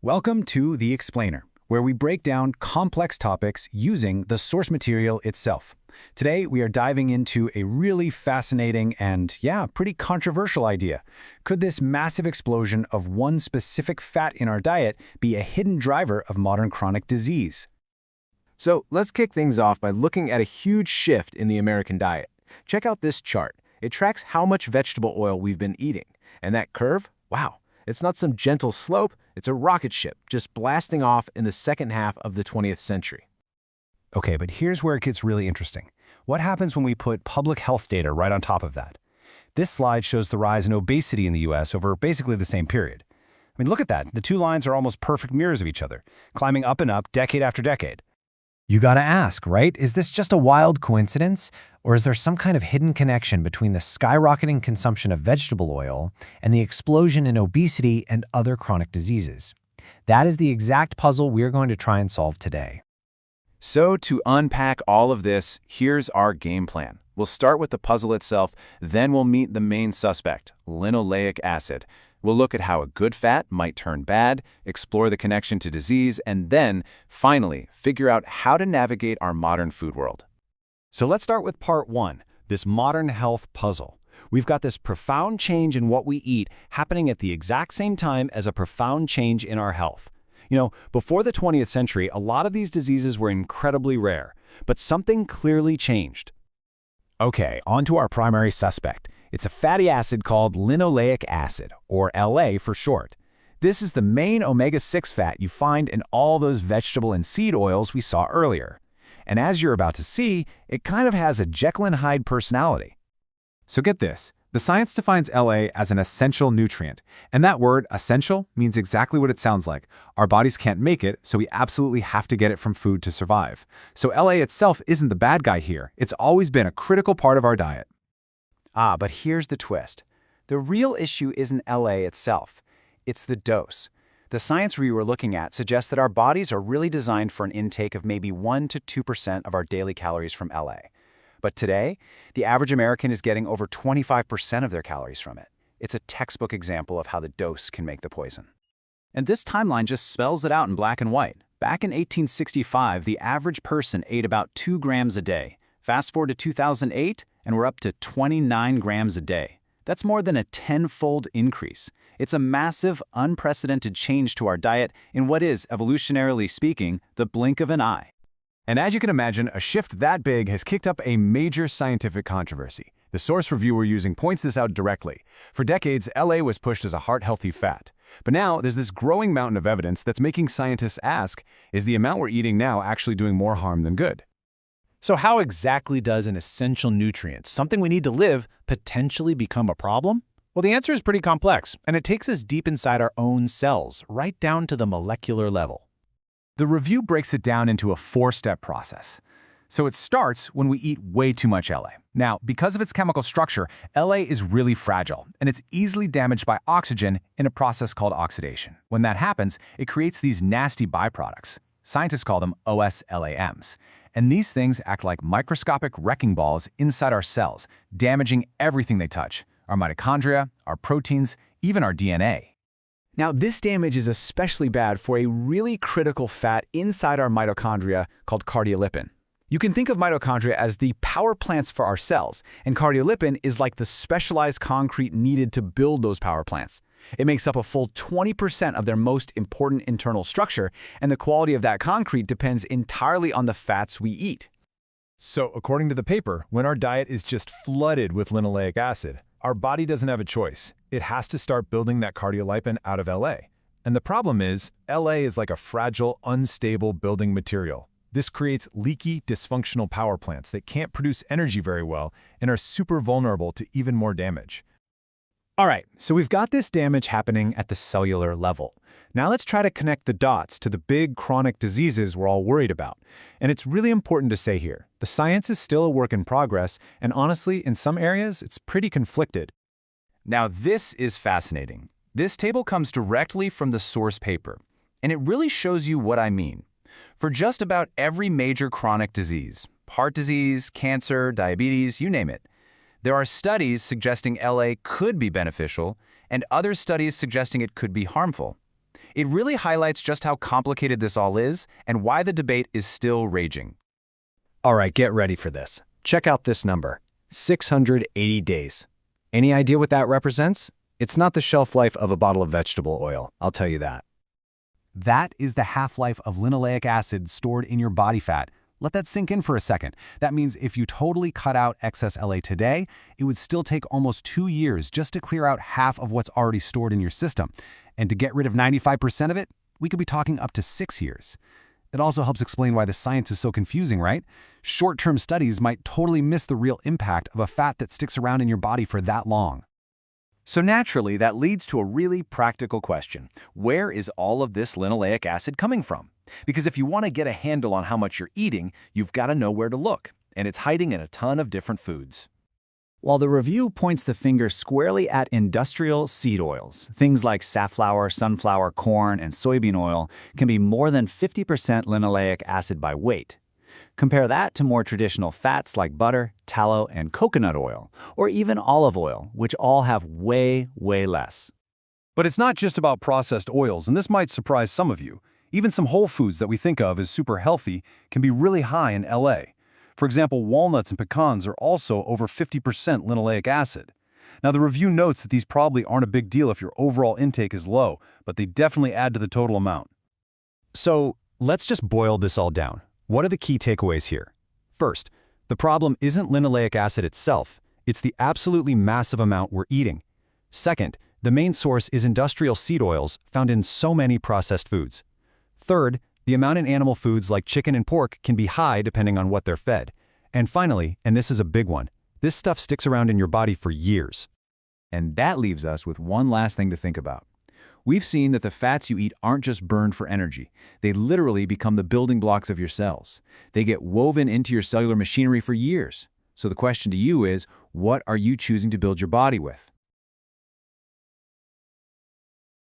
Welcome to The Explainer, where we break down complex topics using the source material itself. Today, we are diving into a really fascinating and, pretty controversial idea. Could this massive explosion of one specific fat in our diet be a hidden driver of modern chronic disease? So let's kick things off by looking at a huge shift in the American diet. Check out this chart. It tracks how much vegetable oil we've been eating. And that curve, wow, it's not some gentle slope, it's a rocket ship just blasting off in the second half of the 20th century. Okay, but here's where it gets really interesting. What happens when we put public health data right on top of that? This slide shows the rise in obesity in the US over basically the same period. I mean, look at that. The two lines are almost perfect mirrors of each other, climbing up and up decade after decade. You gotta ask, right? Is this just a wild coincidence? Or is there some kind of hidden connection between the skyrocketing consumption of vegetable oil and the explosion in obesity and other chronic diseases? That is the exact puzzle we're going to try and solve today. So to unpack all of this, here's our game plan. We'll start with the puzzle itself, then we'll meet the main suspect, linoleic acid. We'll look at how a good fat might turn bad, explore the connection to disease, and then, finally, figure out how to navigate our modern food world. So let's start with part one, this modern health puzzle. We've got this profound change in what we eat happening at the exact same time as a profound change in our health. You know, before the 20th century, a lot of these diseases were incredibly rare, but something clearly changed. Okay, on to our primary suspect. It's a fatty acid called linoleic acid, or LA for short. This is the main omega-6 fat you find in all those vegetable and seed oils we saw earlier. And as you're about to see, it kind of has a Jekyll and Hyde personality. So get this. The science defines LA as an essential nutrient, and that word, essential, means exactly what it sounds like. Our bodies can't make it, so we absolutely have to get it from food to survive. So LA itself isn't the bad guy here. It's always been a critical part of our diet. But here's the twist. The real issue isn't LA itself. It's the dose. The science we were looking at suggests that our bodies are really designed for an intake of maybe 1 to 2% of our daily calories from LA. But today, the average American is getting over 25% of their calories from it. It's a textbook example of how the dose can make the poison. And this timeline just spells it out in black and white. Back in 1865, the average person ate about 2 grams a day. Fast forward to 2008, and we're up to 29 grams a day. That's more than a 10-fold increase. It's a massive, unprecedented change to our diet in what is, evolutionarily speaking, the blink of an eye. And as you can imagine, a shift that big has kicked up a major scientific controversy. The source review we're using points this out directly. For decades, LA was pushed as a heart-healthy fat. But now, there's this growing mountain of evidence that's making scientists ask, is the amount we're eating now actually doing more harm than good? So how exactly does an essential nutrient, something we need to live, potentially become a problem? Well, the answer is pretty complex, and it takes us deep inside our own cells, right down to the molecular level. The review breaks it down into a 4-step process. So it starts when we eat way too much LA. Now, because of its chemical structure, LA is really fragile, and it's easily damaged by oxygen in a process called oxidation. When that happens, it creates these nasty byproducts. Scientists call them OSLAMs. And these things act like microscopic wrecking balls inside our cells, damaging everything they touch: our mitochondria, our proteins, even our DNA. Now, this damage is especially bad for a really critical fat inside our mitochondria called cardiolipin. You can think of mitochondria as the power plants for our cells, and cardiolipin is like the specialized concrete needed to build those power plants. It makes up a full 20% of their most important internal structure, and the quality of that concrete depends entirely on the fats we eat. So, according to the paper, when our diet is just flooded with linoleic acid, our body doesn't have a choice. It has to start building that cardiolipin out of LA. And the problem is, LA is like a fragile, unstable building material. This creates leaky, dysfunctional power plants that can't produce energy very well and are super vulnerable to even more damage. All right, so we've got this damage happening at the cellular level. Now let's try to connect the dots to the big chronic diseases we're all worried about. And it's really important to say here, the science is still a work in progress, and honestly, in some areas, it's pretty conflicted. Now this is fascinating. This table comes directly from the source paper, and it really shows you what I mean. For just about every major chronic disease, heart disease, cancer, diabetes, you name it, there are studies suggesting LA could be beneficial and other studies suggesting it could be harmful. It really highlights just how complicated this all is and why the debate is still raging. All right, get ready for this. Check out this number, 680 days. Any idea what that represents? It's not the shelf life of a bottle of vegetable oil, I'll tell you that. That is the half-life of linoleic acid stored in your body fat. Let that sink in for a second. That means if you totally cut out excess LA today, it would still take almost 2 years just to clear out half of what's already stored in your system. And to get rid of 95% of it, we could be talking up to 6 years. It also helps explain why the science is so confusing, right? Short-term studies might totally miss the real impact of a fat that sticks around in your body for that long. So naturally, that leads to a really practical question. Where is all of this linoleic acid coming from? Because if you want to get a handle on how much you're eating, you've got to know where to look, and it's hiding in a ton of different foods. While the review points the finger squarely at industrial seed oils, things like safflower, sunflower, corn, and soybean oil can be more than 50% linoleic acid by weight. Compare that to more traditional fats like butter, tallow, and coconut oil, or even olive oil, which all have way, way less. But it's not just about processed oils, and this might surprise some of you. Even some whole foods that we think of as super healthy can be really high in LA. For example, walnuts and pecans are also over 50% linoleic acid. Now, the review notes that these probably aren't a big deal if your overall intake is low, but they definitely add to the total amount. So let's just boil this all down. What are the key takeaways here? First, the problem isn't linoleic acid itself, it's the absolutely massive amount we're eating. Second, the main source is industrial seed oils found in so many processed foods. Third, the amount in animal foods like chicken and pork can be high depending on what they're fed. And finally, and this is a big one, this stuff sticks around in your body for years. And that leaves us with one last thing to think about. We've seen that the fats you eat aren't just burned for energy. They literally become the building blocks of your cells. They get woven into your cellular machinery for years. So the question to you is, what are you choosing to build your body with?